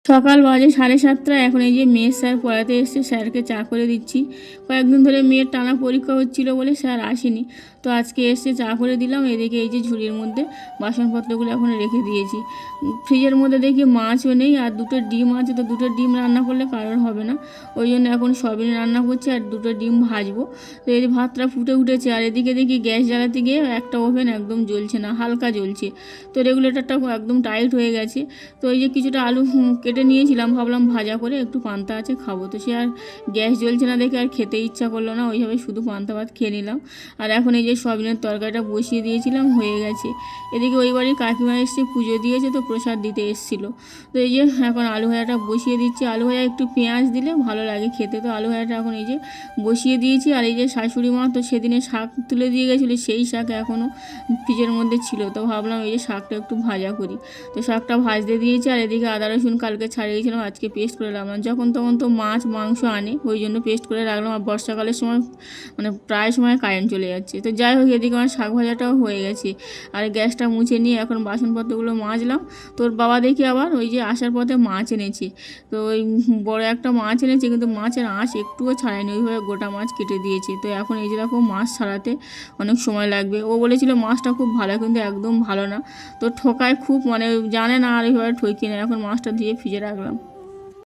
সকাল বাজে 7:30। এখন এই যে মেয়ের স্যার পড়াতে এসছে, স্যারকে চা করে দিচ্ছি। কয়েকদিন ধরে মেয়ের টানা পরীক্ষা হচ্ছিল বলে স্যার আসেনি, তো আজকে এসছে, চা করে দিলাম। এদিকে এই যে ঝুড়ির মধ্যে বাসনপত্রগুলো এখন রেখে দিয়েছি। ফ্রিজের মধ্যে দেখি মাছও নেই, আর দুটো ডিম আছে, তো দুটো ডিম রান্না করলে কারোর হবে না, ওই জন্য এখন সবই রান্না করছি আর দুটো ডিম ভাজবো। তো এই ভাতটা ফুটে উঠেছে, আর এদিকে দেখি গ্যাস জ্বালাতে গিয়ে একটা ওভেন একদম জ্বলছে না, হালকা জ্বলছে, তো রেগুলেটরটা একদম টাইট হয়ে গেছে। তো এই যে কিছুটা আলু কেটে নিয়েছিলাম, ভাবলাম ভাজা করে একটু পান্তা আছে খাবো, তো সে আর গ্যাস জ্বলছে না দেখে আর খেতে ইচ্ছা করলো না, ওইভাবে শুধু পান্তা ভাত খেয়ে নিলাম। আর এখন এই যে সয়াবিনের তরকারিটা বসিয়ে দিয়েছিলাম, হয়ে গেছে। এদিকে ওই বাড়ির কাকিমা এসছে, পুজো দিয়েছে, তো প্রসাদ দিতে এসেছিলো। তো এই যে এখন আলু ভাজাটা বসিয়ে দিচ্ছি। আলু ভাজা একটু পেঁয়াজ দিলে ভালো লাগে খেতে, তো আলু ভাজাটা এখন এই যে বসিয়ে দিয়েছি। আর এই যে শাশুড়ি মা তো সেদিনে শাক তুলে দিয়ে গেছিলো, সেই শাক এখনও ফ্রিজের মধ্যে ছিল, তো ভাবলাম এই যে শাকটা একটু ভাজা করি, তো শাকটা ভাজতে দিয়েছি। আর এদিকে আদা রসুন কালকে ছাড়িয়েছিলাম, আজকে পেস্ট করে রাখলাম। যখন তখন তো মাছ মাংস আনে, ওই জন্য পেস্ট করে রাখলাম। আর বর্ষাকালের সময় মানে প্রায় সময় কারেন্ট চলে যাচ্ছে, তো যাই হোক এদিকে আমার শাক ভাজাটাও হয়ে গেছে। আর গ্যাসটা মুছে নিয়ে এখন বাসনপত্রগুলো মাজলাম। তোর বাবা দেখি আবার ওই যে আসার পথে মাছ এনেছে, তো ওই বড় একটা মাছ এনেছে, কিন্তু মাছের আঁশ একটুও ছাড়ায়নি, ওইভাবে গোটা মাছ কেটে দিয়েছে। তো এখন এই যেরকম মাছ ছাড়াতে অনেক সময় লাগবে। ও বলেছিল মাছটা খুব ভালো, কিন্তু একদম ভালো না, তো ঠকায় খুব, মানে জানে না আর এইভাবে ঠকিয়ে নেয়। এখন মাছটা দিয়ে ফ্রিজে রাখলাম।